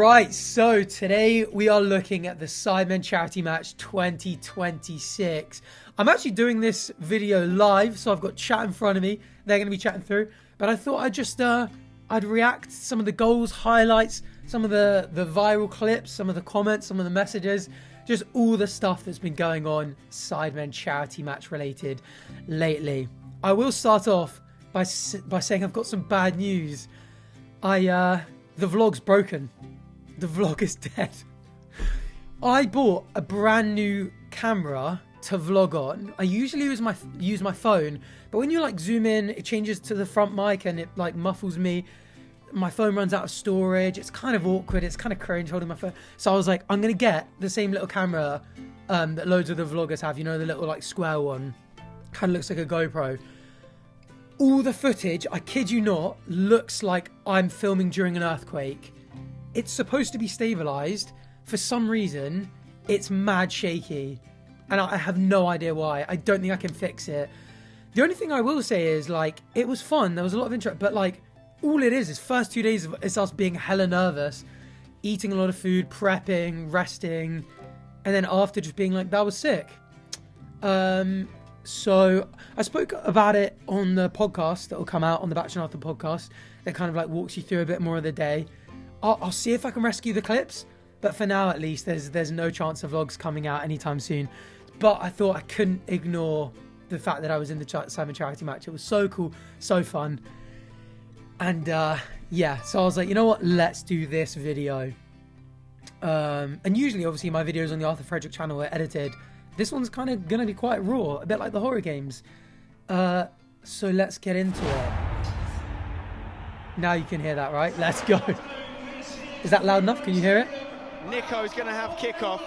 Right, so today we are looking at the Sidemen Charity Match 2026. I'm actually doing this video live, so I've got chat in front of me. They're going to be chatting through. But I thought I'd just, I'd react to some of the goals, highlights, some of the viral clips, some of the comments, some of the messages. Just all the stuff that's been going on Sidemen Charity Match related lately. I will start off by saying I've got some bad news. The vlog's broken. The vlog is dead. I bought a brand new camera to vlog on. I usually use my phone, but when you like zoom in, it changes to the front mic and it like muffles me. My phone runs out of storage. It's kind of awkward. It's kind of cringe holding my phone. So I was like, I'm gonna get the same little camera that loads of the vloggers have. You know, the little like square one. Kind of looks like a GoPro. All the footage, I kid you not, looks like I'm filming during an earthquake. It's supposed to be stabilized. For some reason, it's mad shaky. And I have no idea why. I don't think I can fix it. The only thing I will say is, like, it was fun. There was a lot of interest. But, like, all it is first 2 days, it's us being hella nervous. Eating a lot of food, prepping, resting. And then after just being like, that was sick. So I spoke about it on the podcast that will come out on the Bach and Arthur podcast. That kind of, like, walks you through a bit more of the day. I'll see if I can rescue the clips, but for now at least there's no chance of vlogs coming out anytime soon. But I thought I couldn't ignore the fact that I was in the Sidemen Charity Match. It was so cool, so fun, and yeah, so I was like, you know what, let's do this video. And usually obviously my videos on the Arthur Frederick channel are edited. This one's kind of gonna be quite raw, a bit like the horror games. So let's get into it. Now you can hear that, right? Let's go. Is that loud enough? Can you hear it? Nico's going to have kickoff.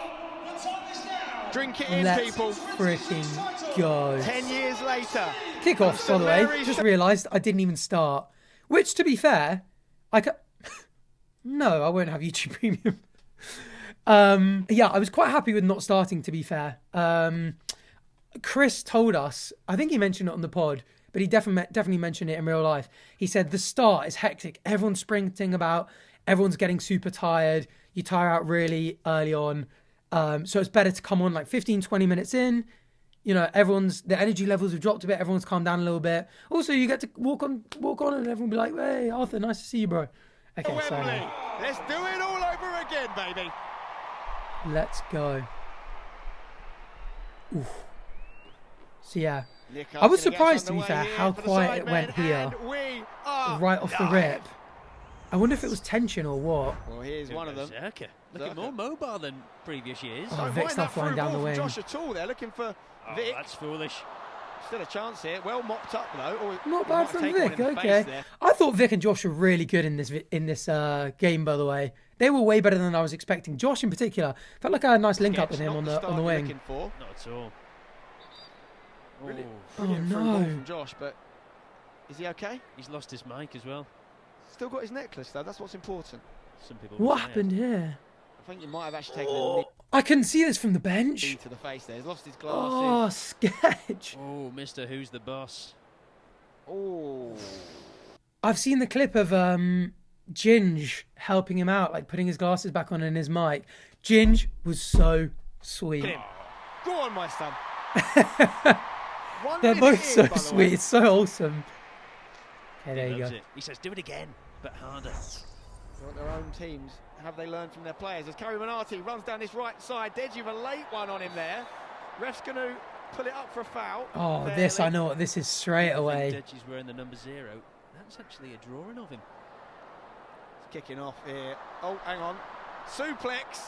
Drink it in, Let's people. Freaking go. 10 years later. Kickoff, by the way. Just realised I didn't even start. Which, to be fair, no, I won't have YouTube Premium. Yeah, I was quite happy with not starting, to be fair. Chris told us, I think he mentioned it on the pod, but he definitely mentioned it in real life. He said the start is hectic. Everyone's sprinting about. Everyone's getting super tired. You tire out really early on. So it's better to come on like 15, 20 minutes in. You know, the energy levels have dropped a bit. Everyone's calmed down a little bit. Also, you get to walk on and everyone be like, hey, Arthur, nice to see you, bro. Okay, so let's do it all over again, baby. Let's go. Oof. So yeah, I was surprised, to be fair, how quiet it went here. Right off the rip. I wonder if it was tension or what. Well, here's one of them. Looking more mobile than previous years. Oh, Vic's not flying down the wing. Josh at all. They're looking for Vic. That's foolish. Still a chance here. Well mopped up though. Not bad from Vic. Okay. I thought Vic and Josh were really good in this game. By the way, they were way better than I was expecting. Josh in particular felt like I had a nice link up with him on the wing. Not at all. Brilliant through ball from Josh, but is he okay? He's lost his mic as well. Still got his necklace though. That's what's important. Some people. What happened here? I think you might have actually taken a knee I couldn't see this from the bench. to the face there. He's lost his Oh, glasses. sketch. Oh, Mr. Who's the Boss? Oh. I've seen the clip of Ginge helping him out, like putting his glasses back on and his mic. Ginge was so sweet. Go on, my son. They're both so sweet. It's so awesome. Okay, there you go. He says, do it again, but harder. Want their own teams. Have they learned from their players? As Carrie Manati runs down this right side, Deji with a late one on him there. Ref's going to pull it up for a foul. Oh, this, I know what this is straight away. Deji's wearing the number 0. That's actually a drawing of him. It's kicking off here. Oh, hang on. Suplex.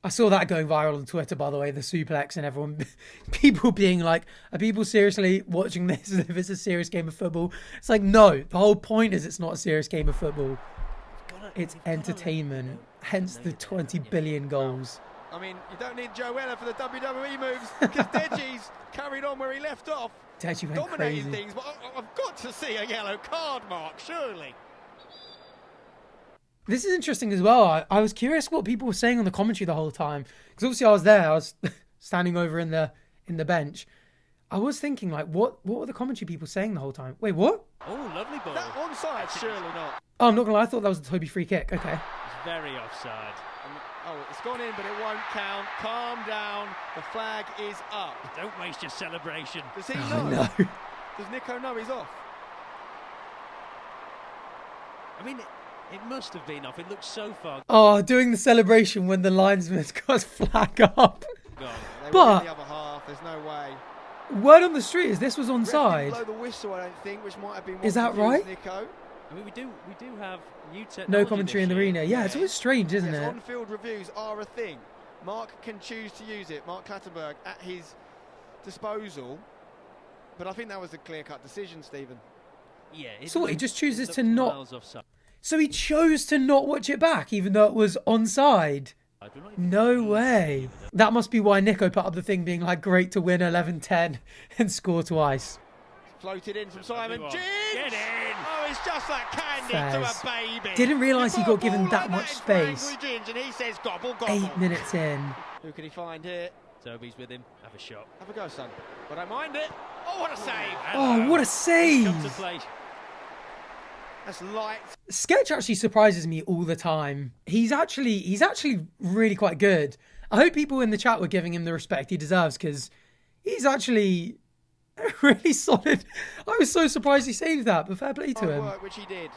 I saw that going viral on Twitter, by the way, the suplex, and everyone, people being like, are people seriously watching this as if it's a serious game of football? It's like, no, the whole point is it's not a serious game of football. It's entertainment, hence the 20 billion goals. I mean, you don't need Joe Weller for the WWE moves, because Deji's carried on where he left off. Deji went dominating crazy. things, but I've got to see a yellow card, Mark, surely. This is interesting as well. I was curious what people were saying on the commentary the whole time, because obviously I was there. I was standing over in the bench. I was thinking, like, what were the commentary people saying the whole time? Wait, what? Oh, lovely ball. That onside, surely not. Oh, I'm not gonna lie, I thought that was a Toby free kick. Okay. It's very offside. Oh, it's gone in, but it won't count. Calm down. The flag is up. Don't waste your celebration. Does he Oh, know? no. Does Nico know he's off? I mean, it must have been off. It looks so far Oh, doing the celebration when the linesman's got his flag up. gone. They were But- in the other half. There's no way. Word on the street is this was Ref didn't onside. blow the whistle, I don't think, which might have been. Is what that confused right? Nico. I mean, we do have new technology. No commentary in the this year. arena. Yeah, it's always strange, isn't Yes, it? on-field reviews are a thing. Mark can choose to use it. Mark Clattenburg at his disposal. But I think that was a clear-cut decision, Stephen. Yeah. it So what, he looked- just chooses it to looked not- miles offside. So he chose to not watch it back, even though it was onside. We're not even No sure way. That must be why Nico put up the thing being like, great to win 11-10 and score twice. Floated in from Simon. Everyone, Jinx! get in! Oh, it's just like candy Fairs. to a baby. Didn't realise You he put got a given ball that like much in for angry space. Ginge, and he says gobble, gobble. 8 minutes in. Who can he find here? Toby's with him. Have a shot. Have a go, son. I don't mind it. Oh, what a save. Oh, what a Come to save! play. That's light. Sketch actually surprises me all the time. He's actually really quite good. I hope people in the chat were giving him the respect he deserves, because he's actually really solid. I was so surprised he saved that, but fair play to Hard him. work, which he did.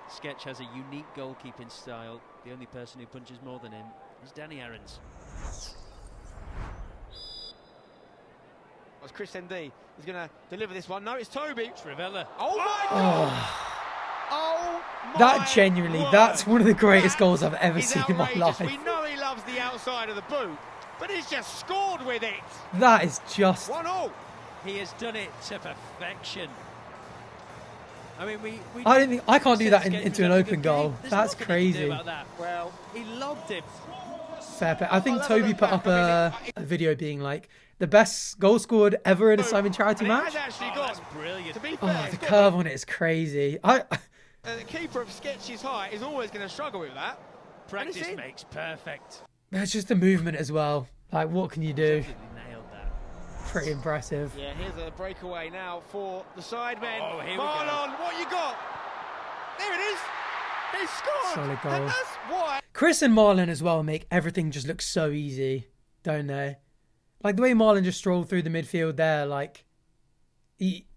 Sketch has a unique goalkeeping style. The only person who punches more than him is Danny Aarons. That's chrismd. He's going to deliver this one. No, it's Toby. Trivella. Oh, my God. Oh, Oh, my that genuinely, word. that's one of the greatest That goals I've ever is seen in my outrageous. life. We know he loves the outside of the boot, but he's just scored with it. That is just... 1-0. He has done it to perfection. I mean, we I can't do said that Sketch was into an having a open good game. goal. There's That's nothing he can do crazy. about that. Well, He lobbed him. Fair play. I think I'll have a Toby look put back up a a video being like, the best goal scored ever in a Sidemen Charity and it Match. has actually Oh, gone. that's brilliant. To be fair, Oh, it's the got curve on it is crazy. the keeper of Sketch's height is always going to struggle with that. Practice And it's in. makes perfect. There's just the movement as well. Like, what can you do? Absolutely nailed that. Pretty impressive. Yeah, here's a breakaway now for the Sidemen. Oh, here we go. Marlon, what you got? There it is. He scored. Solid goal. And that's why. Chris and Marlon as well make everything just look so easy, don't they? Like the way Marlon just strolled through the midfield there, like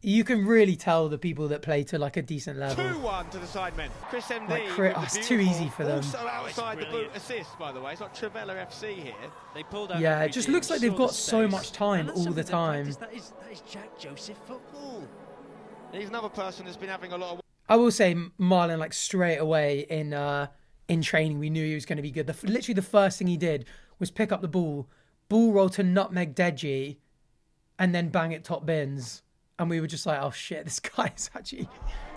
you can really tell the people that play to like a decent level. 2-1 to the Sidemen. chrismd. Like, with the it's too beautiful, easy for them. Also outside the boot brilliant. assist, by the way. It's not Trivella FC here. They pulled out. Yeah, every it just deal, looks like they've saw got the so space. much time And that's all something the to time. practice. That is Jack Joseph football. He's another person that's been having a lot of. I will say Marlon, like straight away in training, we knew he was going to be good. Literally the first thing he did was pick up the ball roll to nutmeg Deji, and then bang it top bins. And we were just like, oh shit, this guy is actually,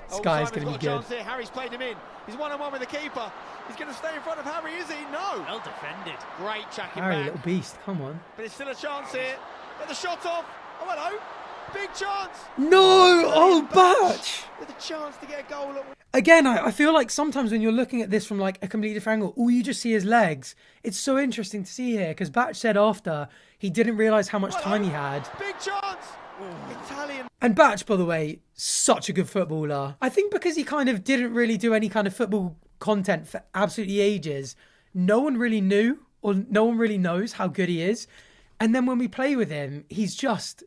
this guy is Simon's going to got be a good. chance here. Harry's played him in. He's 1-on-1 with the keeper. He's going to stay in front of Harry, is he? No. Well defended. Great tracking Harry, back. little beast, come on. But it's still a chance here. Get the shot off. Oh, hello. Big chance. No! Oh, Batch! With a chance to get a goal at. Again, I feel like sometimes when you're looking at this from like a completely different angle, all you just see is legs. It's so interesting to see here, because Batch said after he didn't realise how much time he had. Big chance. Italian. And Batch, by the way, such a good footballer. I think because he kind of didn't really do any kind of football content for absolutely ages, no one really knew, or no one really knows how good he is. And then when we play with him, he's just...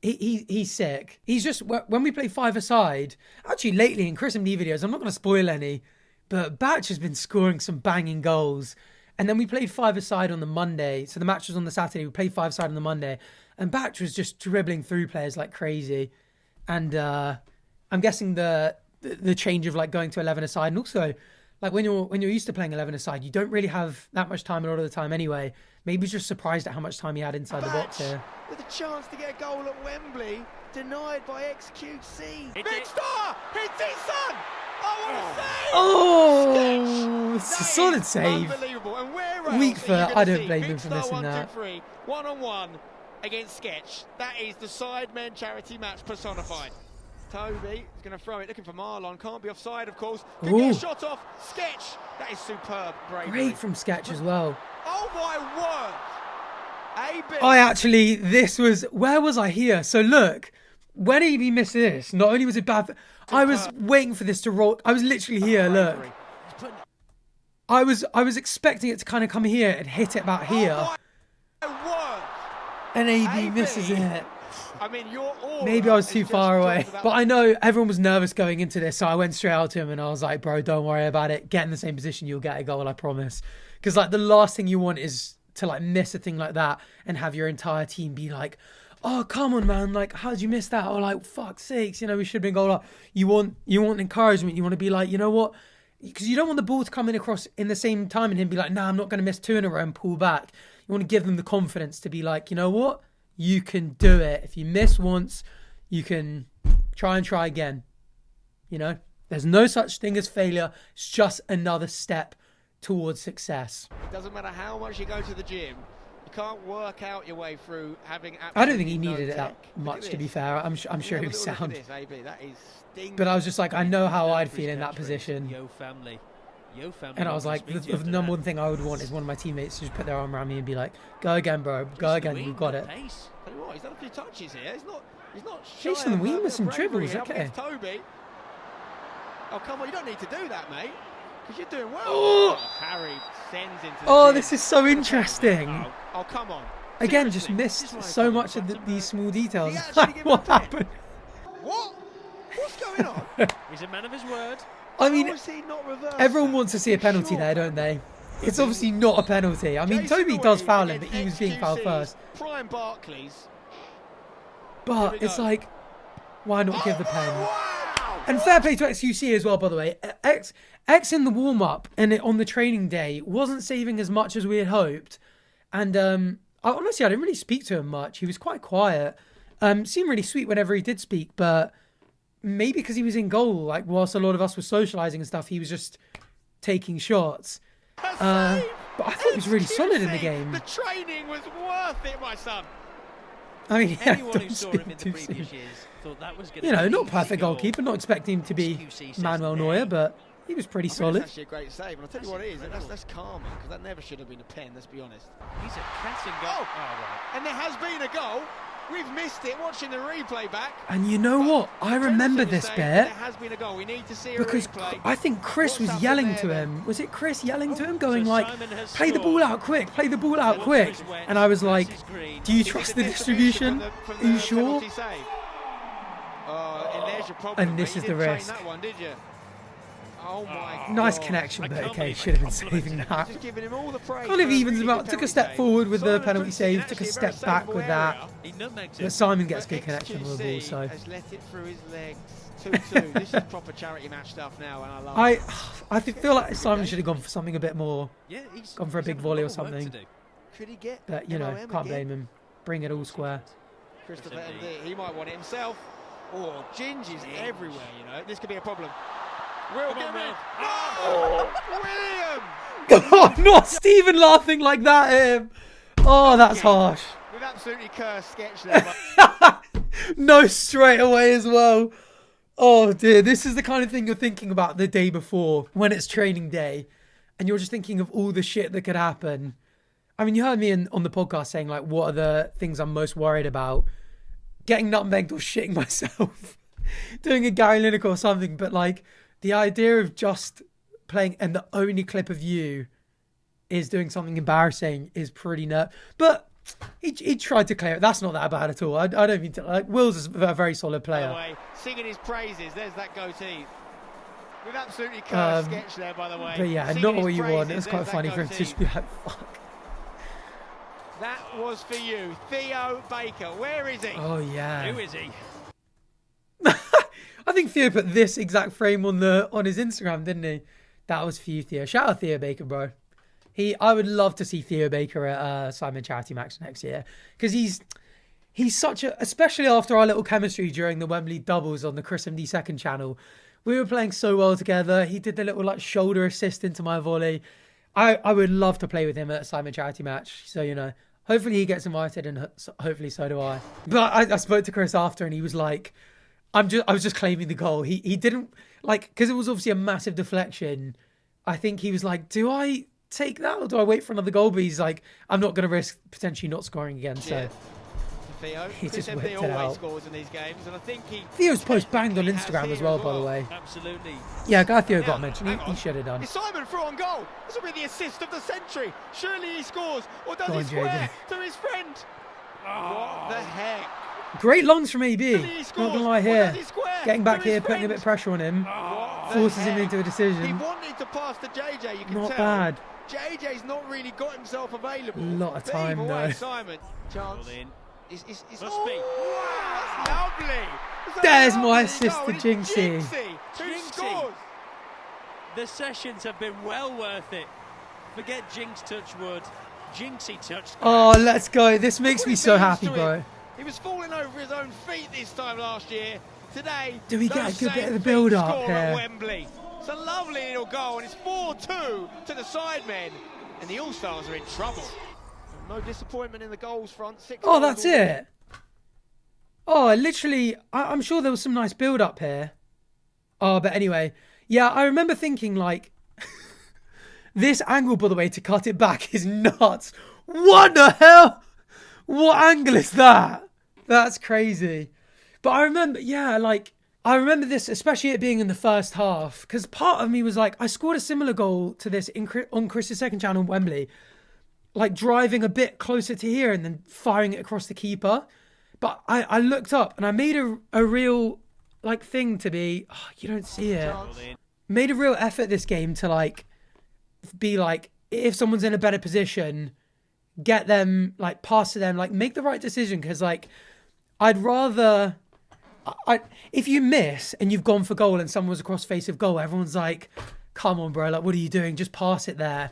He's sick. He's just, when we play five-a-side, actually lately in chrismd videos, I'm not going to spoil any, but Batch has been scoring some banging goals. And then we played five-a-side on the Monday. So the match was on the Saturday. We played five-a-side on the Monday. And Batch was just dribbling through players like crazy. And I'm guessing the change of like going to 11-a-side, and also like when you're used to playing 11-a-side, you don't really have that much time a lot of the time anyway. Maybe he's just surprised at how much time he had inside the box here. With a chance to get a goal at Wembley, denied by XQC. Hit Big it. star! Hits it, son! Oh, what a save! Oh, it's a That solid is save. Unbelievable. And where else Weak are you foot. gonna I don't see blame Big him for star missing 1, 2, that. 3, 1-on-1 against Sketch. That is the Sidemen Charity Match personified. Toby is going to throw it, looking for Marlon. Can't be offside, of course. Could get Ooh. a shot off. Sketch. That is superb bravery. Great from Sketch as well. Oh my word! Where was I here? So look, when he missed this, not only was it bad, I was waiting for this to roll. I was literally here, look. I was expecting it to kind of come here and hit it about here. Oh my word. And AB misses it. I mean, you're all Maybe I was too far away. But I know everyone was nervous going into this, so I went straight out to him and I was like, bro, don't worry about it. Get in the same position, you'll get a goal, I promise. Because, like, the last thing you want is to, like, miss a thing like that and have your entire team be like, oh, come on, man, like, how did you miss that? Or, like, fuck's sakes, you know, we should have been goal up. You want encouragement. You want to be like, you know what? Because you don't want the ball to come in across in the same time and him be like, nah, I'm not going to miss 2 in a row and pull back. You want to give them the confidence to be like, you know what? You can do it. If you miss once, you can try again. You know, there's no such thing as failure. It's just another step towards success. It doesn't matter how much you go to the gym. You can't work out your way through having. I don't think he needed it that much, to be fair. I'm sure he was sound. That is but I was just like, I know how I'd feel in that position. Yo family. And I was like, the number one thing I would want is one of my teammates to just put their arm around me and be like, go again, bro. Go again. You've got it. Tell you what, he's done a few touches here. He's not Jason Ween with some dribbles, okay. Toby. Oh, come on. You don't need to do that, mate. Because you're doing well. Oh, Harry sends into the this is so interesting. Oh, come on. Again, just missed so much of these small details. What happened? What? What's going on? He's a man of his word. I mean, everyone wants to see a penalty there, don't they? It's obviously not a penalty. I mean, Toby does foul him, but he was being fouled first. Prime Barclays. But it's like, why not give the pen? Wow. And fair play to XQC as well, by the way. X in the warm-up and on the training day wasn't saving as much as we had hoped. And honestly, I didn't really speak to him much. He was quite quiet. Seemed really sweet whenever he did speak, but maybe because he was in goal, like whilst a lot of us were socialising and stuff, he was just taking shots. But I thought he was really solid in the game. The training was worth it, my son. I mean, anyone who saw him in the previous years thought that was going to be not perfect goalkeeper, not expecting him to be Manuel Neuer, but he was pretty solid. That's actually a great save, and I'll tell you what it is, that's karma, because that never should have been a pen, let's be honest. He's a pressing goal. Oh, right. And there has been a goal. We've missed it watching the replay back. And you know what? I remember this bit. There has been a goal. We need to see a replay. I think Chris was yelling to him. Was it Chris yelling to him, going like, play the ball out quick, play the ball out quick? And I was like, do you trust the distribution? Are you sure? And this is the risk. Oh my nice God. connection, but okay, should have been saving that. Kind of evens him out. Took a step forward with the penalty save, took a step back with that. But Simon gets good connection with the ball, so. Has let it through his legs. 2-2. This is proper charity match stuff now, and I love I feel like Simon should have gone for something a bit more. Yeah, gone for a big volley or something. Could he get? But you know, can't blame him. Bring it all square. Christopher MD, he might want it himself. Oh, Ginge is everywhere, you know. This could be a problem. Will give it. Oh, William! Oh, not Stephen laughing like that at him. Oh, that's harsh. We've absolutely cursed sketch there. No, straight away as well. Oh dear, this is the kind of thing you're thinking about the day before when it's training day, and you're just thinking of all the shit that could happen. I mean, you heard me on the podcast saying like, what are the things I'm most worried about? Getting nutmegged or shitting myself, doing a Gary Lineker or something, but like. The idea of just playing and the only clip of you is doing something embarrassing is pretty But he tried to clear it. That's not that bad at all. I don't mean to. Like, Will's is a very solid player. By the way, singing his praises. There's that goatee. We've absolutely cursed sketch there, by the way. But yeah, singing not what you praises, want. It's quite funny for him to just be like, fuck. That was for you, Theo Baker. Where is he? Oh yeah. Who is he? I think Theo put this exact frame on his Instagram, didn't he? That was for you, Theo. Shout out Theo Baker, bro. I would love to see Theo Baker at Sidemen Charity Match next year, because he's such a, especially after our little chemistry during the Wembley doubles on the chrismd second channel. We were playing so well together. He did the little like shoulder assist into my volley. I would love to play with him at a Sidemen Charity Match. So, you know, hopefully he gets invited, and hopefully so do I. But I spoke to Chris after, and he was like, I was just claiming the goal. He didn't, like, because it was obviously a massive deflection. I think he was like, do I take that or do I wait for another goal? But he's like, I'm not going to risk potentially not scoring again. So Theo. He just Chris MD whipped it always out. scores in these games, and I think he... Theo's post banged on technically Instagram has as here well, by the way. Absolutely. Yeah, glad Theo Now, got mentioned. hang He on. should have done. Is Simon through on goal? This will be the assist of the century. Surely he scores, or does Go he on, square JJ. to his friend? What the heck? Great lungs from AB. Surely he Not scores, gonna lie or here. does he square Getting back to his here, putting a bit friend? of pressure on him. What the Forces him heck? into a He decision. wanted to pass to JJ, you can Not tell. bad. JJ's not really got himself available. Lot of But time, either way, though. Simon, chance. Ball in. It's Must oh, be. wow, that's lovely. That's a There's my lovely assist goal, to and it's Jinxy. Who Jinxy. scores? The sessions have been well worth it. Forget Jinx touch wood. Jinxy touched Oh, grass. let's go. This makes What me it so means happy, to bro. him. He was falling over his own feet this time last year. Today, Do we get those a good bit of same the feet build-up score here? at Wembley. It's a lovely little goal, and it's 4-2 to the Sidemen, and the All-Stars are in trouble. No disappointment in the goals front. 6 Oh, goals that's already. it. Oh, literally, I'm sure there was some nice build-up here. Oh, but anyway. Yeah, I remember thinking, like, this angle, by the way, to cut it back is nuts. What the hell? What angle is that? That's crazy. But I remember, yeah, like, I remember this, especially it being in the first half, because part of me was like, I scored a similar goal to this on Chris's second channel in Wembley, like driving a bit closer to here and then firing it across the keeper. But I looked up and I made a real, like, thing to be, oh, you don't see it. Made a real effort this game to, like, be like, if someone's in a better position, get them, like, pass to them, like, make the right decision. Because, like, I'd rather... if you miss and you've gone for goal and someone's across face of goal, everyone's like, come on, bro, like, what are you doing? Just pass it there.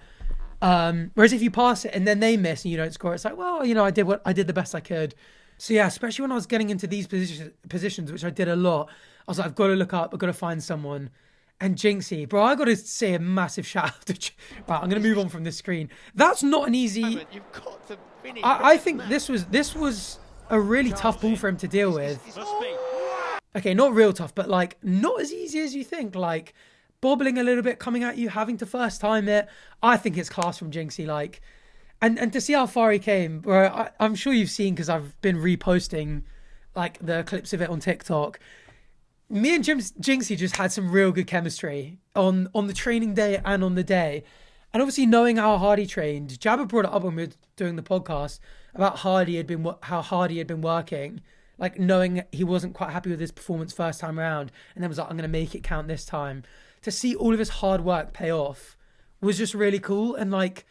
Whereas if you pass it and then they miss and you don't score, it's like, well, you know, I did the best I could. So yeah, especially when I was getting into these positions, which I did a lot, I was like, I've got to look up, I've got to find someone. And Jinxy, bro, I got to say a massive shout out to... Right, I'm going to move on from this screen. That's not an easy... You've got to finish. I think this was a really tough ball for him to deal with. Must be. Okay, not real tough, but, like, not as easy as you think. Like, bobbling a little bit, coming at you, having to first time it. I think it's class from Jinxy, like... And to see how far he came, bro, I'm sure you've seen, because I've been reposting, like, the clips of it on TikTok. Me and Jinxy just had some real good chemistry on the training day and on the day. And obviously knowing how hard he trained, Jabba brought it up when we were doing the podcast about how hard he had been working, like knowing he wasn't quite happy with his performance first time around, and then was like, I'm going to make it count this time. To see all of his hard work pay off was just really cool. And like,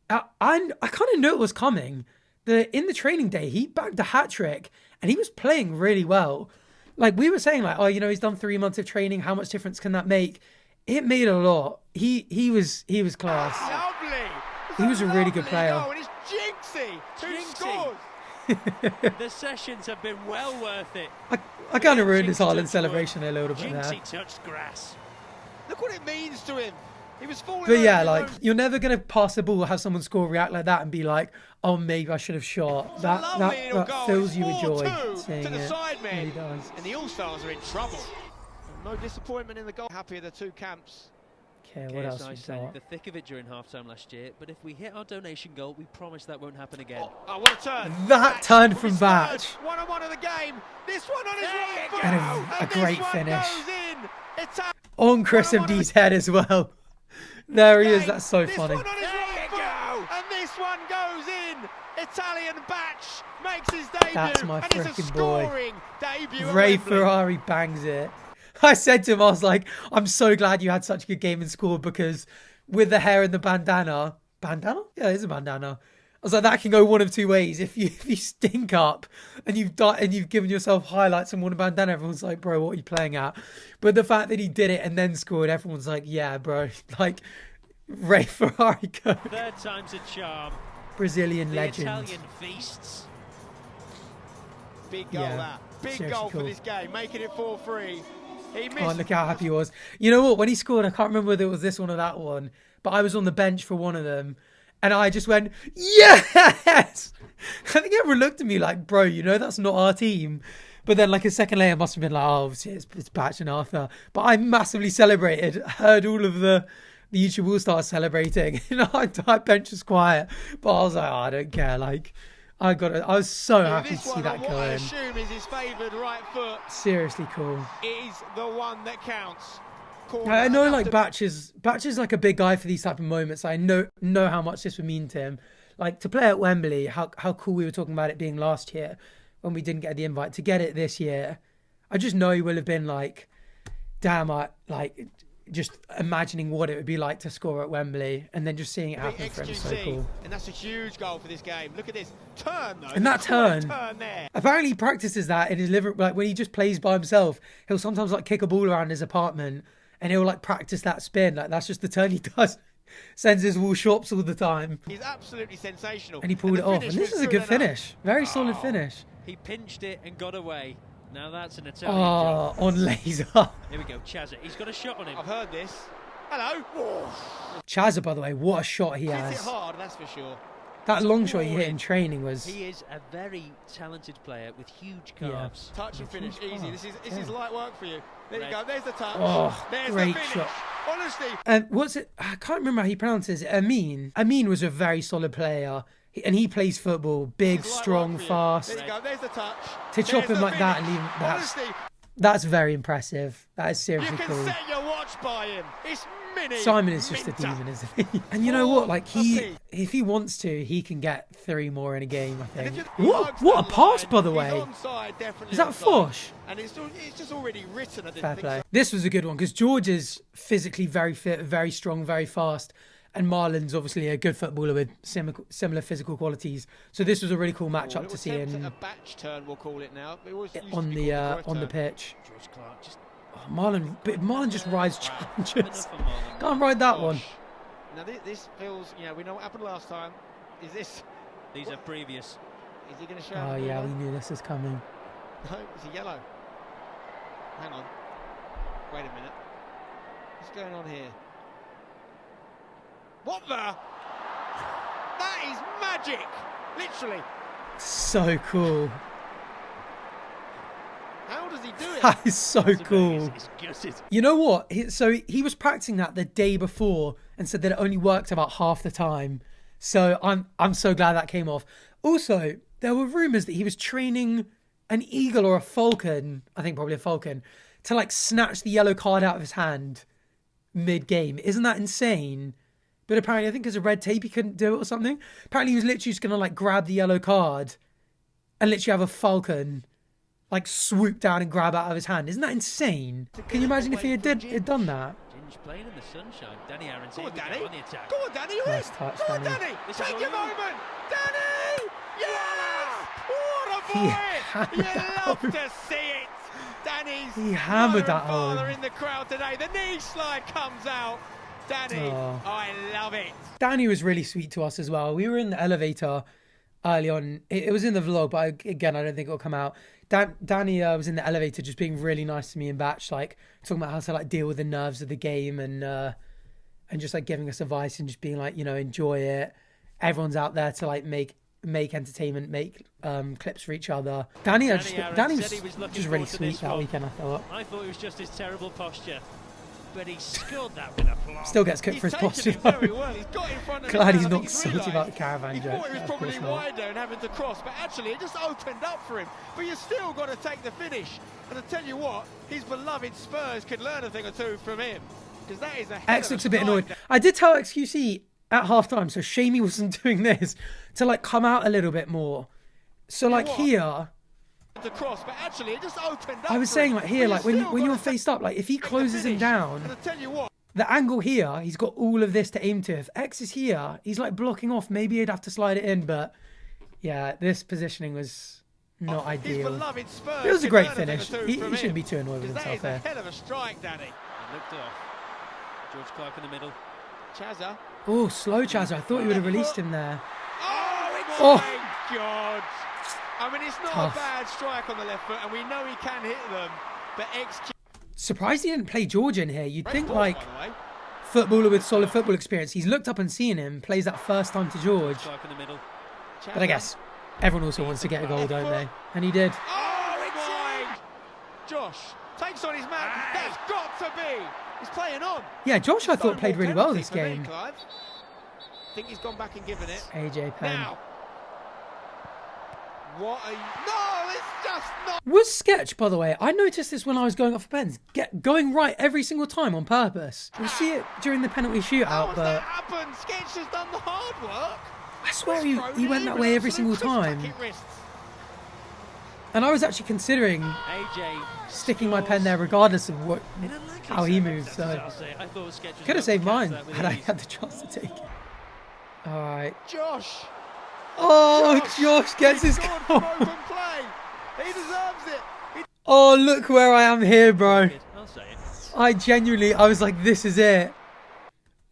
I kind of knew it was coming. In the training day, he bagged a hat trick and he was playing really well. Like we were saying, like, oh, you know, he's done 3 months of training. How much difference can that make? It made a lot. He was class. Lovely. He was a really good player. And it's Jinxy who scores. The sessions have been well worth it. I kind of ruined his Jinx Ireland touched celebration wood. a little bit there. Jinxy touched grass. Look what it means to him. He was falling But yeah, over like, his own- you're never going to pass the ball, have someone score, react like that and be like, oh, maybe I should have shot. It's a lovely little That goal. fills It's you with joy 4-2 seeing to the it. Sidemen. It really does. And the All-Stars are in trouble. No disappointment in the goal. Happy of the two camps. Okay, what else KSI we sang got? the thick of it during half-time last year, but if we hit our donation goal, we promise that won't happen again. Oh, what a turn. That turn with from his Bach. third 1-on-1 of the game. This one on his right foot. And a this great one finish. goes in. Italian On Chris MD's head as well. There he is. That's so this funny. One on his right foot, and this one goes in. ItalianBach makes his debut. That's my and it's a freaking boy. scoring debut at Ray Wembley. Ferrari bangs it. I said to him, I was like, I'm so glad you had such a good game and scored, because with the hair and the bandana. Bandana? Yeah, it's a bandana. I was like, that can go one of two ways. If you stink up and you've given yourself highlights and worn a bandana, everyone's like, bro, what are you playing at? But the fact that he did it and then scored, everyone's like, yeah, bro. Like, Ray Ferrari go. Third time's a charm. Brazilian The legend. Italian feasts. Big goal Yeah, that. Big seriously goal for cool. this game, making it 4-3. He missed. Oh, look how happy he was. You know what? When he scored, I can't remember whether it was this one or that one, but I was on the bench for one of them. And I just went, yes! I think everyone looked at me like, bro, you know that's not our team. But then like a second later, I must have been like, oh, it's Batch and Arthur. But I massively celebrated, heard all of the YouTube All-Stars celebrating. You know, my bench was quiet. But I was like, oh, I don't care. Like, I was so happy to see that go I in. assume is his favoured right foot. Seriously cool. Is the one that counts. I know, like, Bach is like a big guy for these type of moments. I know how much this would mean to him. Like, to play at Wembley, how cool we were talking about it being last year when we didn't get the invite. To get it this year, I just know he will have been like, damn, just imagining what it would be like to score at Wembley and then just seeing it happen for him is so cool. And that's a huge goal for this game. Look at this turn, though. And that turn there. Apparently he practices that in his living, like when he just plays by himself. He'll sometimes like kick a ball around his apartment and he'll like practice that spin. Like that's just the turn he does. Sends his wall shops all the time. He's absolutely sensational. And he pulled it off. And this is a good finish. Very solid finish. He pinched it and got away. Now that's an Italian job. On laser. Here we go, Chazza. He's got a shot on him. I've heard this. Hello. Chazza, by the way, what a shot he has. Hit it hard, that's for sure. That long shot he hit in training was... He is a very talented player with huge calves. Yeah. Touch and finish, easy. This is light work for you. There you go, there's the touch. Oh, there's great the finish. shot. Honestly. And what's it? I can't remember how he pronounces it. Amin. Amin was a very solid player. And he plays football. Big, strong, fast. There you go, there's the touch. To chop him like that and leave him... That's very impressive. That is seriously cool. You can set your watch by him. It's Simon is just a demon, isn't he? And you know what? Like if he wants to, he can get 3 more in a game, I think. What a pass, by the way. Is that Fosh? And it's just already written at this. Fair play. This was a good one because George is physically very fit, very strong, very fast. And Marlon's obviously a good footballer with similar physical qualities. So this was a really cool matchup to see in a batch turn, we'll call it now. on the pitch. Marlon just rides challenges. Can't ride that one. Now this feels, we know what happened last time. These are previous. Is he going to show? Oh yeah, we knew this was coming. No, it's a yellow. Hang on. Wait a minute. What's going on here? What the? That is magic! Literally. So cool. How does he do it? That is so cool. You know what? So he was practicing that the day before and said that it only worked about half the time. So I'm so glad that came off. Also, there were rumours that he was training an eagle or a falcon, I think probably a falcon, to like snatch the yellow card out of his hand mid-game. Isn't that insane? But apparently, I think because of red tape, he couldn't do it or something. Apparently, he was literally just going to like grab the yellow card and literally have a falcon like swoop down and grab out of his hand. Isn't that insane? Can you imagine if he had done that? Jinx playing in the sunshine. Danny Aaron's on the attack. Go on, Danny. Nice touch, Go on, Danny. Take your moment. Danny! Yes! What a boy! You love to see it. Danny's he hammered that father in the crowd today. The knee slide comes out. Danny, I love it. Danny was really sweet to us as well. We were in the elevator early on. It was in the vlog, but again, I don't think it'll come out. Danny was in the elevator just being really nice to me and Batch, like talking about how to like deal with the nerves of the game and just like giving us advice and just being like, enjoy it. Everyone's out there to like make entertainment, make clips for each other. Danny was just really sweet that weekend, I thought. I thought it was just his terrible posture. But he scored that with a plum. Still gets cooked for his posture. Well. He's got in front of Glad he's not salty about the caravan joke. He thought he was probably wider and having to cross, but actually it just opened up for him. But you still got to take the finish. And I tell you what, his beloved Spurs could learn a thing or two from him. Because that is a hell X looks a bit annoyed. I did tell XQC at half-time, so Shamey wasn't doing this, to like come out a little bit more. So like here... The cross, but actually it just opened up. I was saying like here, like when you're faced up, like if he closes him down, the angle here, he's got all of this to aim to. If X is here, he's like blocking off. Maybe he'd have to slide it in, but yeah, this positioning was not ideal. It was a great finish. He shouldn't be too annoyed with himself there. Hell of a strike, Danny. He looked off. George Clarke in the middle. Chazza. Oh, slow Chazza. I thought he would have released him there. Oh, God. I mean, it's not a bad strike on the left foot, and we know he can hit them, but surprised he didn't play George in here. You'd think, like, footballer with solid football experience. He's looked up and seen him, plays that first time to George. But I guess everyone also wants to get a goal, don't they? And he did. Oh, it's wide! Josh takes on his man. That's got to be. He's playing on. Yeah, Josh, I thought, played really well this game. I think he's gone back and given it. AJ Penn. Now. What a... No, it's just not... Was Sketch, by the way, I noticed this when I was going up for pens, going right every single time on purpose. We see it during the penalty shootout, How has but that happened? Sketch has done the hard work. I swear he went that way every single time. And I was actually considering sticking my pen there regardless of how he moves. So could have saved mine had I had the chance to take it. All right. Josh. Oh, Josh gets his goal. He deserves it. Oh, look where I am here, bro. I was like, this is it.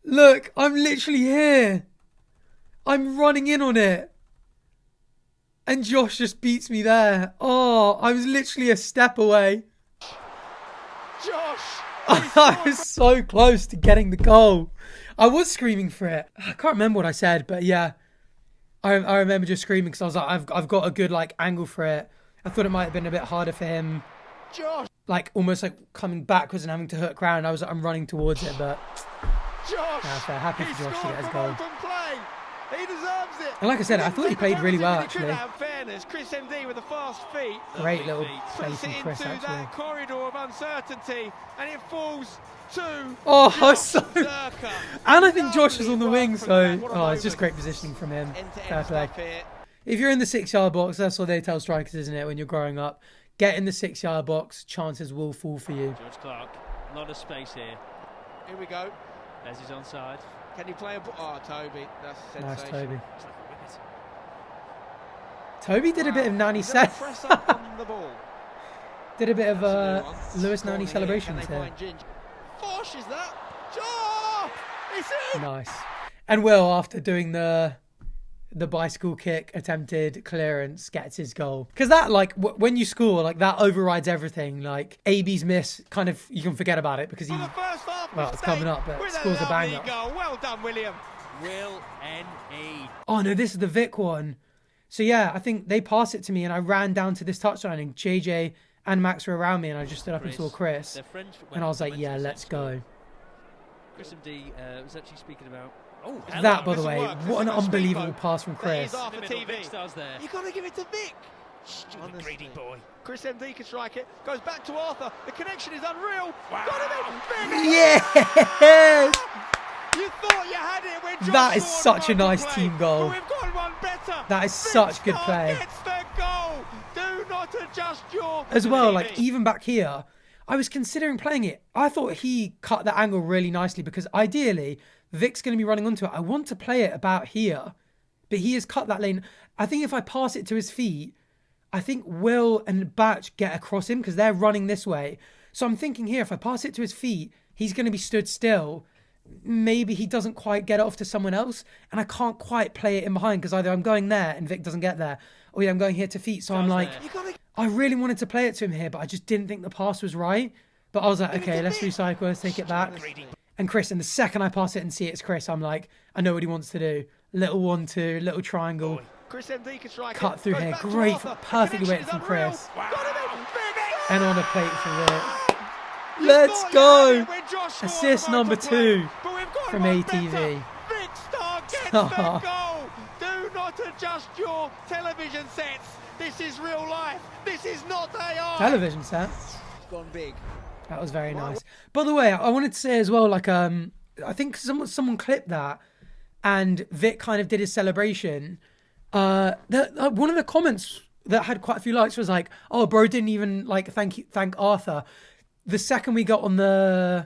Look, I'm literally here. I'm running in on it. And Josh just beats me there. Oh, I was literally a step away. Josh! I was so close to getting the goal. I was screaming for it. I can't remember what I said, but yeah. I remember just screaming because I was like, I've got a good like angle for it. I thought it might have been a bit harder for him. Josh! Like almost like coming backwards and having to hook ground. I'm running towards it, but Josh! yeah, fair. Happy for Josh to get his goal. He deserves it. And like I said, I thought he played really well actually. Fairness, chrismd with the fast feet. Great little play Puts from it Chris into actually. that corridor of uncertainty, and it falls to. Oh, so. Zerka. And I think Josh is on the Lovely wing, work from so that. What a it's just moment. great positioning from him. Fair End-to-end play. stuff here. If you're in the 6-yard box, that's what they tell strikers, isn't it? When you're growing up, get in the 6-yard box, chances will fall for you. George Clarke, a lot of space here. Here we go. There's his onside. Can you play a... Oh, Toby. That's a Nice, sensation. Toby. It's like a wicket. Toby did a bit of nanny He's gonna set. press up on the ball. Did a bit of That's a new one. Lewis Corner Nanny here. celebrations Can they here. find Ginge? Fosh is that? Oh, it's in. Nice. And Will, after doing the bicycle kick attempted clearance, gets his goal. Because that, like, when you score, like, that overrides everything. Like, AB's miss, kind of, you can forget about it because he, For the first half well, it's coming up, but with scores a lovely banger. goal. Well done, William. Willne. Oh, no, this is the Vic one. So, yeah, I think they passed it to me and I ran down to this touchline and JJ and Max were around me and I just stood up and saw Chris. And I was like, yeah, let's go. chrismd was actually speaking about... Oh, That, by the This way, works. what an This is a unbelievable speedboat. pass from That Chris. is Arthur TV. Stars there. You got to give it to Vic. Stupid Honestly. greedy boy. chrismd can strike it. Goes back to Arthur. The connection is unreal. Got him in. Vic. Yes! You thought you had it when Josh That is scored such a one nice play, team goal. but we've got one better. That is Vic such good Starr play. Gets the goal. Do not adjust your As well, TV. like, even back here, I was considering playing it. I thought he cut the angle really nicely because ideally, Vic's going to be running onto it. I want to play it about here, but he has cut that lane. I think if I pass it to his feet, I think Will and Batch get across him because they're running this way. So I'm thinking here, if I pass it to his feet, he's going to be stood still. Maybe he doesn't quite get it off to someone else, and I can't quite play it in behind because either I'm going there and Vic doesn't get there, or yeah, I'm going here to feet. So I'm like, I really wanted to play it to him here, but I just didn't think the pass was right. But I was like, okay, let's recycle, let's take it back. And Chris, and the second I pass it and see it's Chris, I'm like, I know what he wants to do. Little 1-2, little triangle. chrismd can strike Cut it. through Goes here. back to Great, Arthur. perfectly The waited from connection is Chris. unreal. Got him in. Vic. And on a plate for Vic. You Let's thought go. you had it when Josh scored Assist the number motor 2 play, but we've got from one ATV. better. Vic Starr gets the goal. Do not adjust your television sets. This is real life. This is not AI. Television set. It's gone big. That was very nice. By the way, I wanted to say as well, like, I think someone clipped that, and Vic kind of did his celebration. One of the comments that had quite a few likes was like, "Oh, bro, didn't even like thank Arthur." The second we got subbed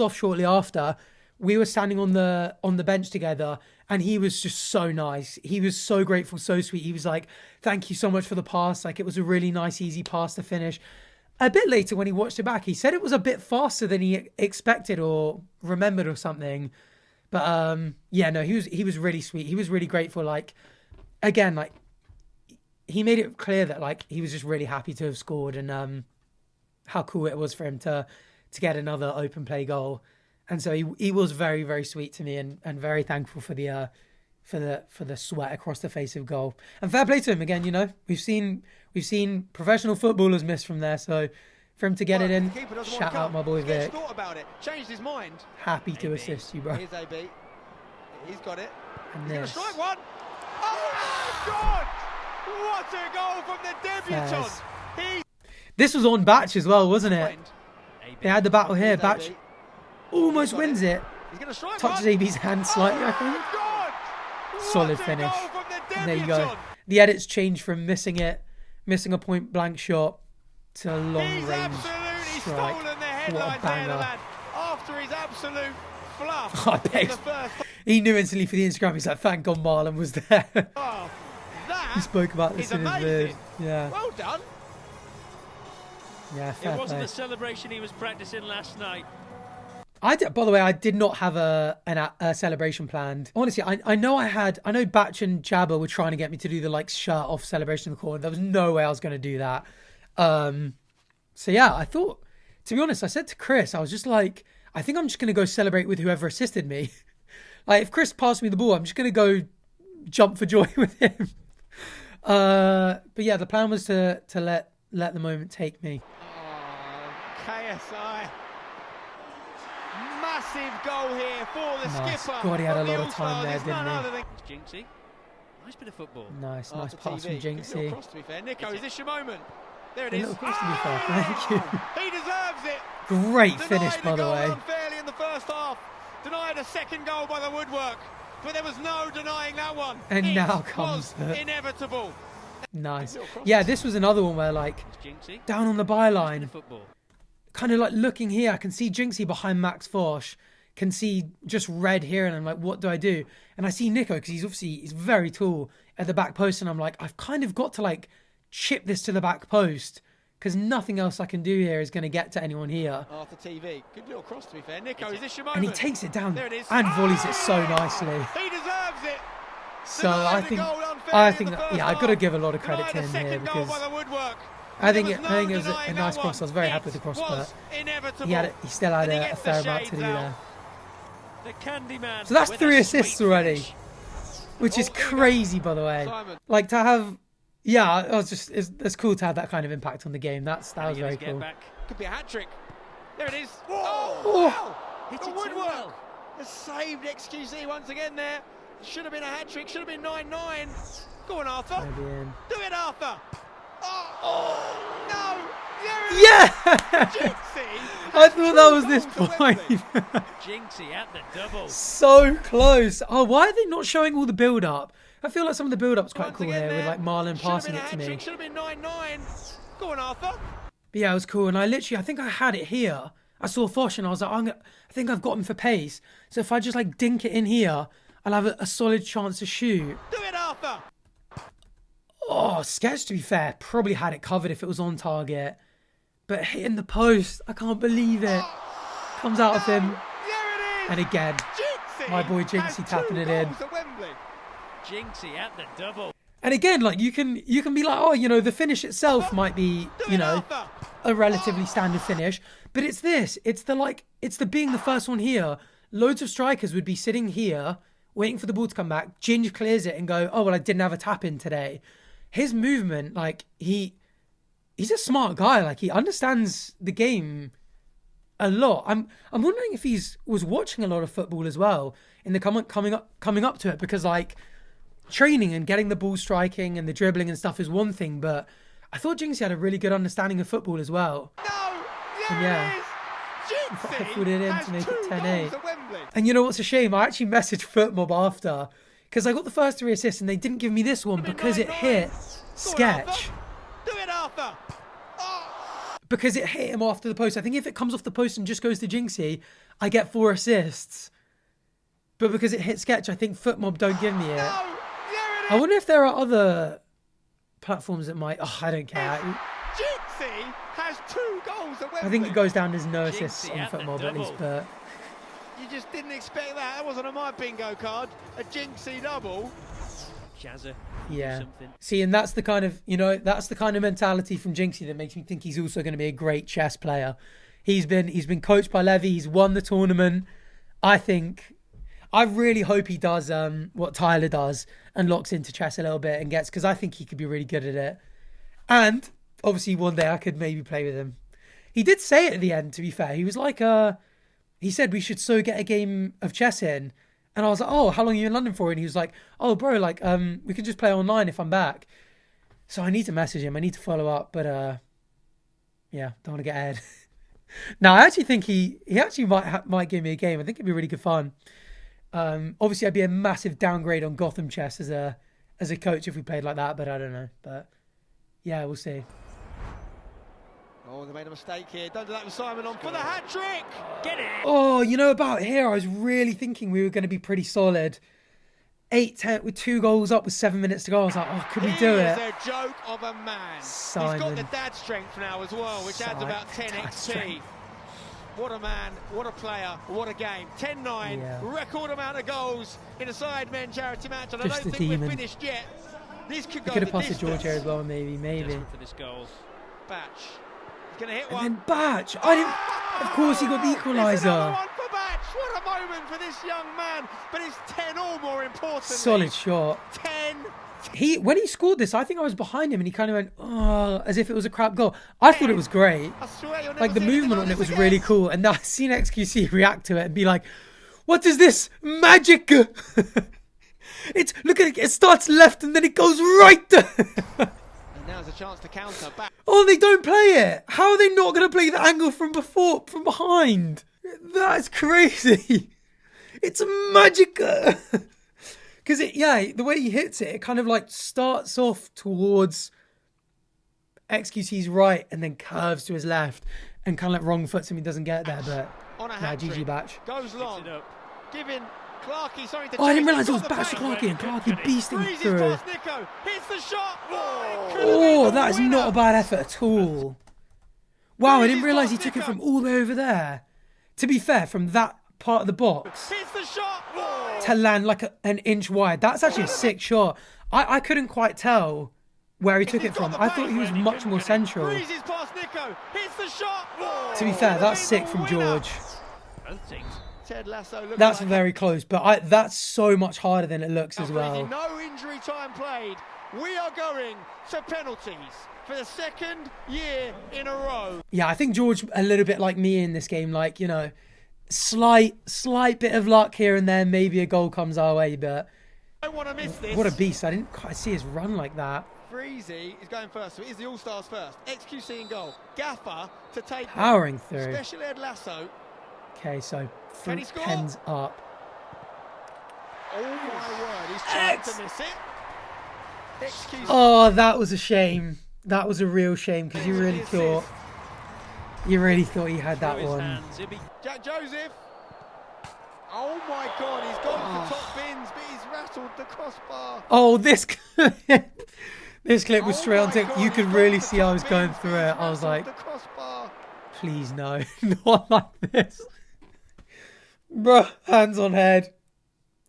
off shortly after. We were standing on the bench together, and he was just so nice. He was so grateful, so sweet. He was like, "Thank you so much for the pass. Like, it was a really nice, easy pass to finish." A bit later, when he watched it back, he said it was a bit faster than he expected or remembered or something. But yeah, no, he was really sweet. He was really grateful. Like, again, like, he made it clear that like he was just really happy to have scored, and how cool it was for him to get another open play goal. And so he was very, very sweet to me, and very thankful for the sweat across the face of goal. And fair play to him again. You know, we've seen professional footballers miss from there. So for him to get it in, shout out my boy Vic. Thought about it, changed his mind. Happy to assist you, bro. Here's AB. He's got it. And He's gonna this. strike one. Oh my God! What a goal from the debutant. This was on Bach as well, wasn't it? They had the battle here. Bach almost wins it. Touches AB's hand slightly, I think. Solid finish. And there you go. The edits changed from missing a point blank shot to a long range strike. What a banger. After his absolute fluff. I bet he knew instantly for the Instagram. He's like, thank God Marlon was there. He spoke about this in his vid. Yeah. Well done. Yeah, fair It wasn't play. the celebration he was practicing last night. By the way, I did not have a celebration planned. Honestly, I know Bach and Jabba were trying to get me to do the like shirt off celebration in the corner. There was no way I was going to do that. So yeah, I thought, to be honest, I said to Chris, I was just like, I think I'm just going to go celebrate with whoever assisted me. Like if Chris passed me the ball, I'm just going to go jump for joy with him. But yeah, the plan was to let the moment take me. KSI. Massive goal here for the skipper. God, he had a lot of time there, didn't he? Jinxy. Nice bit of football. Nice pass from Good Jinxy. little cross, to be fair. Nico, is this your moment? There it A is. little cross to be fair, thank you. He deserves it. Great finish, by the way. Denied a goal unfairly in the first half. Denied a second goal by the woodwork. But there was no denying that one. And it now comes was the... inevitable. Nice. Yeah, this was another one where, like, down on the byline, kind of like looking here, I can see Jinxy behind Max Fosh, can see just red here, and I'm like, what do I do? And I see Nico, because he's very tall, at the back post, and I'm like, I've kind of got to, like, chip this to the back post, because nothing else I can do here is going to get to anyone here. ArthurTV. Good little cross, to be fair. Nico, is this your moment? And he takes it down There it is. and volleys it so nicely. He deserves it. So I think that, yeah, I've got to give a lot of credit to him here, because I think it was a nice cross. I was very happy with the cross, but he still had a fair amount to do there. So that's 3 assists already, which is crazy, by the way. Like to have, yeah, it's cool to have that kind of impact on the game. That was very cool. Could be a hat trick. There it is. Oh, hit the it woodwork. well. The saved XQC once again there. Should have been a hat trick. Should have been 9-9. Go on, Arthur. maybe in. Do it, Arthur. Oh no! There it is. Yeah! Jinxy. I thought that was this point. Jinxy at the double. So close. Oh, why are they not showing all the build-up? I feel like some of the build-up's quite cool here with like Marlon passing it to me. Should have been 9-9. Go on, Arthur. But yeah, it was cool. And I think I had it here. I saw Fosh and I was like, I think I've got him for pace. So if I just like dink it in here, I'll have a solid chance to shoot. Do it, Arthur. Oh, Sketch, to be fair, probably had it covered if it was on target. But hitting the post, I can't believe it. Comes out of him. There it is. And again, Jinxy my boy Jinxy tapping it in. Jinxy at the double. And again, like you can be like, oh, the finish itself might be, a relatively standard finish, but it's this. It's the being the first one here. Loads of strikers would be sitting here waiting for the ball to come back. Ginge clears it and go, oh well, I didn't have a tap in today. His movement, like he's a smart guy. Like he understands the game a lot. I'm wondering if was watching a lot of football as well in the coming up to it, because like training and getting the ball striking and the dribbling and stuff is one thing, but I thought Jinxy had a really good understanding of football as well. No, and yeah, Jinxy I put it in to make it 10-8. And you know what's a shame? I actually messaged FootMob after, because I got the first 3 assists and they didn't give me this one because it hit Sketch. Do it, Arthur. Because it hit him after the post. I think if it comes off the post and just goes to Jinxy, I get 4 assists. But because it hit Sketch, I think FootMob don't give me it. I wonder if there are other platforms that might... Oh, I don't care. Jinxy has 2 goals at Wembley. I think it goes down as no assists on FootMob at least, but... You just didn't expect that. That wasn't on my bingo card. A Jinxy double. Jazza. Yeah. See, and that's the kind of, that's the kind of mentality from Jinxy that makes me think he's also going to be a great chess player. He's been coached by Levy. He's won the tournament. I really hope he does what Tyler does and locks into chess a little bit and gets, because I think he could be really good at it. And obviously one day I could maybe play with him. He did say it at the end, to be fair. He was like, he said we should so get a game of chess in. And I was like, oh, how long are you in London for? And he was like, oh, bro, like, we can just play online if I'm back. So I need to message him. I need to follow up, but yeah, don't want to get ahead. Now I actually think he actually might give me a game. I think it'd be really good fun. Obviously, I'd be a massive downgrade on Gotham chess as a coach if we played like that, but I don't know. But yeah, we'll see. Oh, they made a mistake here. Don't do that with Simon on for the hat trick. Get it. Oh, you know, about here, I was really thinking we were going to be pretty solid. 8-10 with 2 goals up with 7 minutes to go. I was like, oh, could we do it? He's a joke of a man. Simon. He's got the dad strength now as well, which adds about 10 XP. What a man, what a player, what a game. 10-9, record amount of goals in a Sidemen Charity Match, and Just I don't think we're finished yet. This could go could the have passed to distance. George here as well, maybe. For this goal. Batch. He's going to hit And one. then Batch. I didn't. Of course, he got the equaliser. It's another one for Batch. What a moment for this young man. But it's 10 all more important. Solid shot. 10. When he scored this, I think I was behind him and he kind of went, oh, as if it was a crap goal. I thought it was great. I swear you'll never Like the see anything movement like on it this was again. really cool. And I've seen XQC react to it and be like, what is this? Magic! It's, look at it, it starts left and then it goes right. And now's a chance to counter back. Oh, they don't play it. How are they not going to play the angle from behind? That's crazy. It's magic. Because the way he hits it, it kind of like starts off towards XQC's right and then curves to his left and kind of like wrong foots him. He doesn't get there, but On a nah, hat GG trick. Batch. Goes long. Giving Clarke something to Oh, I didn't chase. realise it was Got the Batch to pace. Clarke and Clarke beasting Breezes through. past Nico. Hits the shot. Oh, that is not a bad effort at all. Wow, I didn't realise he took it from all the way over there. To be fair, from that part of the box Hits the shot. to land like an inch wide. That's actually a sick shot. I couldn't quite tell where he took it from. I thought he was much more central. Breezes past Nico. Hits the shot. To be fair, that's sick from George. Ted Lasso looking That's like very close, but that's so much harder than it looks as well. no injury time played. We are going to penalties for the second year in a row. Yeah, I think George a little bit like me in this game. Like, you know, slight bit of luck here and there. Maybe a goal comes our way, but I don't want to miss this. what a beast. I didn't quite see his run like that. Freezy is going first, so it is the All-Stars first. XQC in goal. Gaffer to take Powering through. Special Ed Lasso. Okay, so Can he score? pens up. Oh my word, he's trying to miss it. XQC. Oh, that was a shame. That was a real shame because you really thought he had that one. Jack Joseph. Oh my God, he's gone for top bins, but he's rattled the crossbar. Oh, this clip was straight on TikTok. You could really see I was going through it. I was like, please no, not like this. Bruh, hands on head.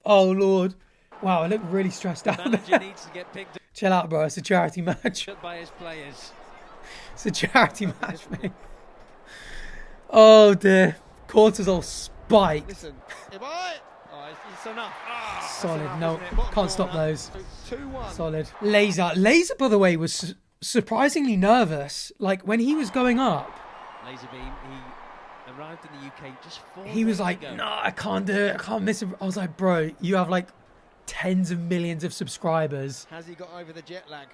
Oh Lord. Wow, I look really stressed out. Manager needs to get picked Chill out, bro. It's a charity match. up by his players. It's a charity match, mate. Oh dear. Cortisol spiked. Listen, if I... Oh, it's enough. Solid. enough, No, isn't it? can't stop those. 2-1. Solid. Laser, by the way, was surprisingly nervous. Like, when he was going up, Laser beam, he arrived in the UK just 4 he was days like, ago. no, I can't do it. I can't miss it. I was like, bro, you have like tens of millions of subscribers. Has he got over the jet lag?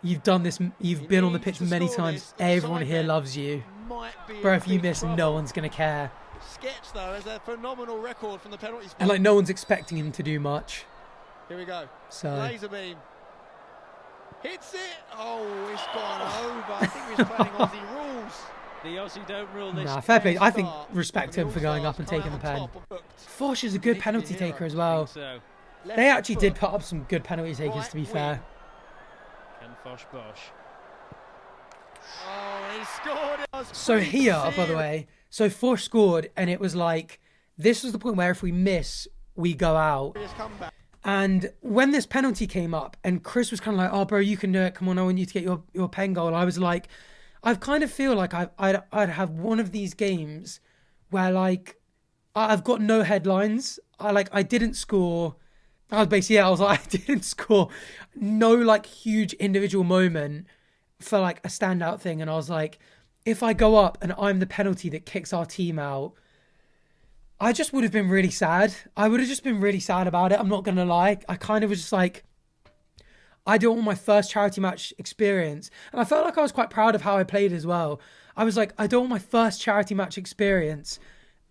You've done this. You've been on the needs pitch to many score times. this. Everyone here Sidemen loves you. Might be Bro, in if you big miss, trouble. no one's going to care. Sketch, though, as a phenomenal record from the penalty spot. And like, no one's expecting him to do much. Here we go. So, Laser beam. Hits it. Oh, it's gone over. I think he's playing Aussie rules. The Aussie don't rule this. nah, fair play. I think Start. respect And him the for going All-Stars up and come taking the out pen. on top, booked. Fosh is a good penalty hero. taker as well. So, Left They actually foot. did put up some good penalty takers, to be Right fair. wing. can Fosh Bosch. Oh, he scored it. So here, by the way, so Fosh scored, and it was like, this was the point where if we miss, we go out. And when this penalty came up, and Chris was kind of like, oh, bro, you can do it. Come on, I want you to get your pen goal. I was like, I kind of feel like I'd have one of these games where, like, I've got no headlines. I didn't score. I was like, I didn't score. No, like, huge individual moment for, like, a standout thing. And I was like, if I go up and I'm the penalty that kicks our team out, I just would have been really sad. I would have just been really sad about it. I'm not going to lie. I kind of was just like, I did on my first charity match experience. And I felt like I was quite proud of how I played as well. I was like, I don't want my first charity match experience,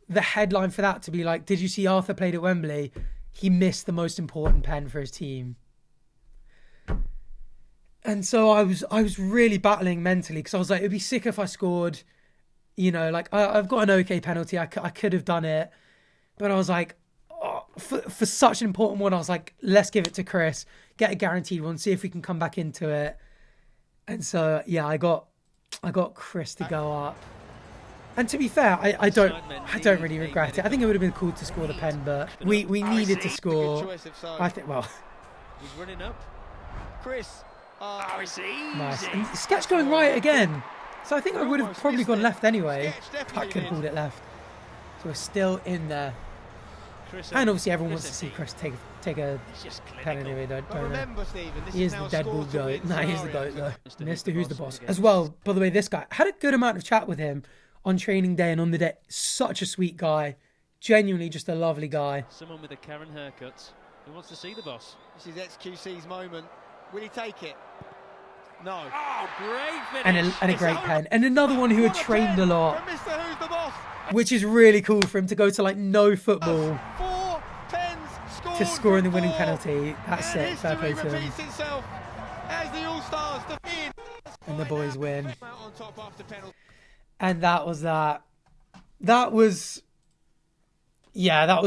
the headline for that to be like, did you see Arthur played at Wembley? He missed the most important pen for his team. And so I was really battling mentally, because I was like, it'd be sick if I scored, you know, like I've got an okay penalty. I could have done it. But I was like, oh, for such an important one, I was like, let's give it to Chris, get a guaranteed one, see if we can come back into it. And so, yeah, I got Chris to go up. And to be fair, I don't really regret it. I think it would have been cool to score the pen, but we needed to score. I think, well, He's running up. Chris. It's easy. Nice. And sketch going right again. So I think I would have probably gone left anyway. I could have pulled it left. So we're still in there. And obviously everyone wants to see Chris take a pen anyway, don't they? He is the Deadpool goat. Nah, he's the goat though. Mr. Who's the Boss. As well, by the way, this guy, had a good amount of chat with him on training day and on the day. Such a sweet guy. Genuinely just a lovely guy. Someone with a Karen haircut who wants to see the boss. This is XQC's moment. Will he take it? No. Oh, great finish. And a great pen. And another one who had trained a lot. From Mr. Who's the Boss. Which is really cool for him to go to like no football 4 pens scored to score in the winning 4. penalty. That's And it. Fair play to him. repeats itself as the All-Stars defend. And the boys win. Out on top after penalty. And that was that. That was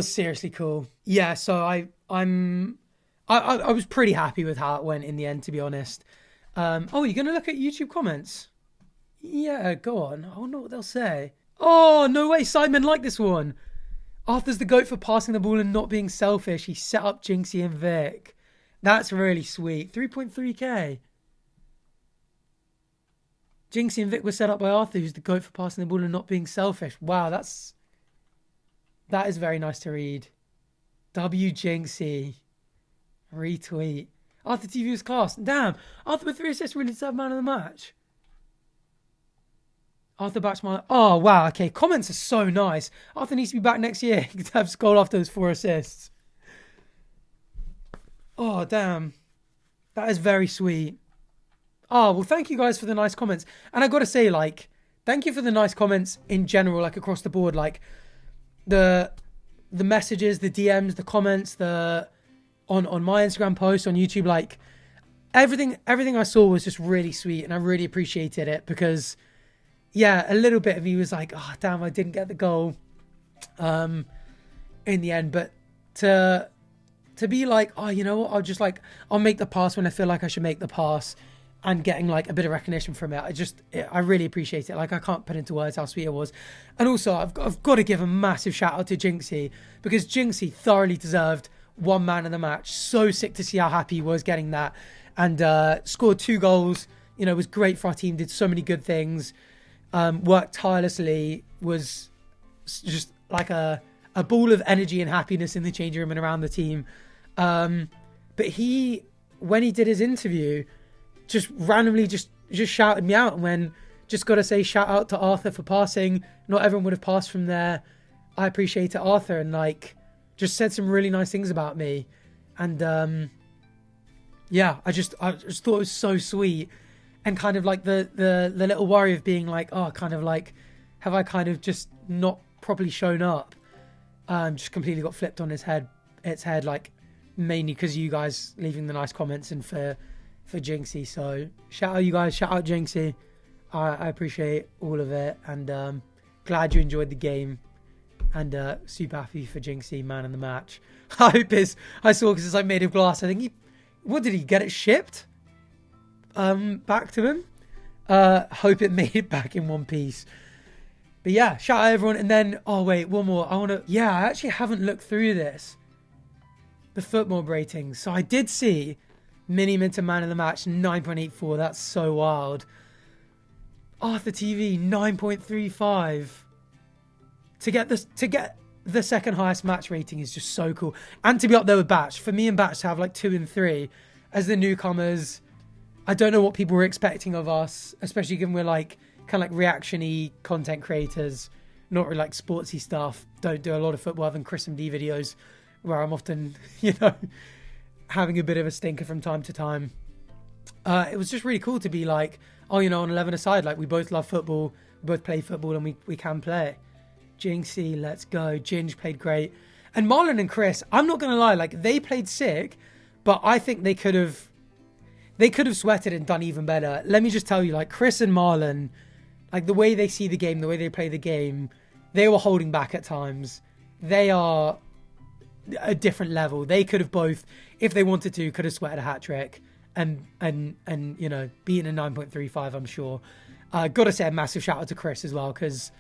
seriously cool. Yeah, so I was pretty happy with how it went in the end, to be honest. Oh, you're gonna look at YouTube comments? Yeah, go on. I wonder what they'll say. Oh, no way. Sidemen like this one. Arthur's the GOAT for passing the ball and not being selfish. He set up Jinxy and Vic. That's really sweet. 3.3k. Jinxy and Vic were set up by Arthur, who's the GOAT for passing the ball and not being selfish. Wow, that is very nice to read. Jinxy. Retweet. ArthurTV was class. Damn. Arthur with 3 assists really deserved man of the match. Arthur backs my... Oh, wow. Okay, comments are so nice. Arthur needs to be back next year. He could have a goal after those 4 assists. Oh, damn. That is very sweet. Oh, well, thank you guys for the nice comments. And I got to say, like, thank you for the nice comments in general, like, across the board. Like, the messages, the DMs, the comments, on my Instagram post, on YouTube, like, everything I saw was just really sweet, and I really appreciated it, because... yeah, a little bit of me was like, oh, damn, I didn't get the goal in the end. But to be like, oh, you know what, I'll make the pass when I feel like I should make the pass, and getting like a bit of recognition from it. I really appreciate it. Like, I can't put into words how sweet it was. And also, I've got to give a massive shout out to Jinxy, because Jinxy thoroughly deserved one man of the match. So sick to see how happy he was getting that. And scored 2 goals, you know, was great for our team, did so many good things. Worked tirelessly, was just like a ball of energy and happiness in the changing room and around the team. But he, when he did his interview, just randomly just shouted me out, and when just got to say shout out to Arthur for passing. Not everyone would have passed from there. I appreciate it, Arthur, and like just said some really nice things about me. And yeah, I just thought it was so sweet. And kind of like the little worry of being like, oh, kind of like, have I kind of just not properly shown up? Just completely got flipped on its head, like mainly because you guys leaving the nice comments and for Jinxy. So shout out you guys, shout out Jinxy. I appreciate all of it, and glad you enjoyed the game, and super happy for Jinxy, man of the match. I saw because it's like made of glass. I think what did he get it shipped? Back to him. Hope it made it back in one piece. But yeah, shout out everyone. And then, oh wait, one more. I actually haven't looked through this. The football ratings. So I did see miniminter man of the match 9.84. That's so wild. ArthurTV 9.35. To get the second highest match rating is just so cool. And to be up there with Batch. For me and Batch to have like 2 and 3 as the newcomers. I don't know what people were expecting of us, especially given we're like kind of like reaction-y content creators, not really like sportsy stuff. Don't do a lot of football other than chrismd videos where I'm often, you know, having a bit of a stinker from time to time. it was just really cool to be like, oh, you know, on 11-a-side, like we both love football, we both play football, and we can play. Jinxy, let's go. Ginge played great. And Marlon and Chris, I'm not going to lie, like they played sick, but I think they could have sweated and done even better. Let me just tell you, like Chris and Marlon, like the way they see the game, the way they play the game, they were holding back at times. They are a different level. They could have both, if they wanted to, could have sweated a hat trick and you know, beaten a 9.35, I'm sure. Gotta say a massive shout out to Chris as well, because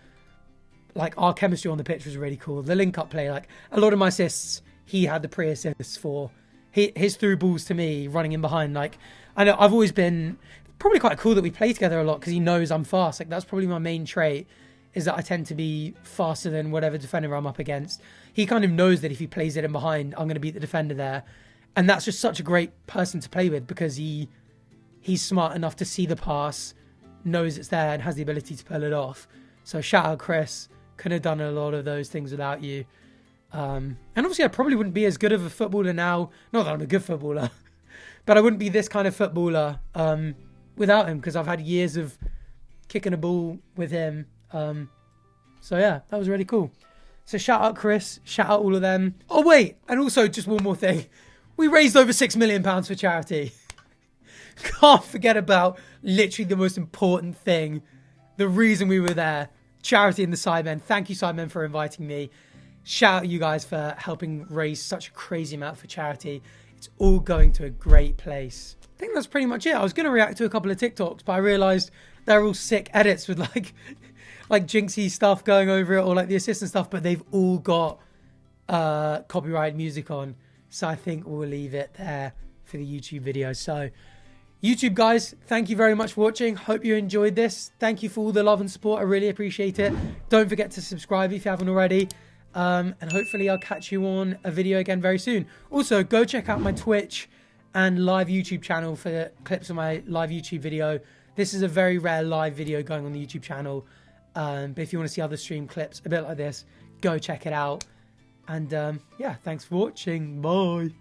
like our chemistry on the pitch was really cool. The link up play, like a lot of my assists, he had the pre-assists for. His through balls to me, running in behind. Like I know I've always been probably quite cool that we play together a lot because he knows I'm fast. Like that's probably my main trait, is that I tend to be faster than whatever defender I'm up against. He kind of knows that if he plays it in behind, I'm going to beat the defender there. And that's just such a great person to play with because he's smart enough to see the pass, knows it's there, and has the ability to pull it off. So shout out Chris. Couldn't have done a lot of those things without you. And obviously I probably wouldn't be as good of a footballer now. Not that I'm a good footballer, but I wouldn't be this kind of footballer without him, because I've had years of kicking a ball with him. So yeah, that was really cool. So shout out Chris, shout out all of them. Oh wait, and also just one more thing. We raised over £6 million for charity. Can't forget about literally the most important thing. The reason we were there. Charity and the Sidemen. Thank you, Sidemen, for inviting me. Shout out you guys for helping raise such a crazy amount for charity. It's all going to a great place. I think that's pretty much it. I was going to react to a couple of TikToks, but I realised they're all sick edits with like jinxy stuff going over it, or like the assistant stuff, but they've all got copyright music on. So I think we'll leave it there for the YouTube video. So YouTube guys, thank you very much for watching. Hope you enjoyed this. Thank you for all the love and support. I really appreciate it. Don't forget to subscribe if you haven't already. And hopefully I'll catch you on a video again very soon. Also, go check out my Twitch and live YouTube channel for the clips of my live YouTube video. This is a very rare live video going on the YouTube channel. But if you want to see other stream clips a bit like this, go check it out. And yeah, thanks for watching. Bye.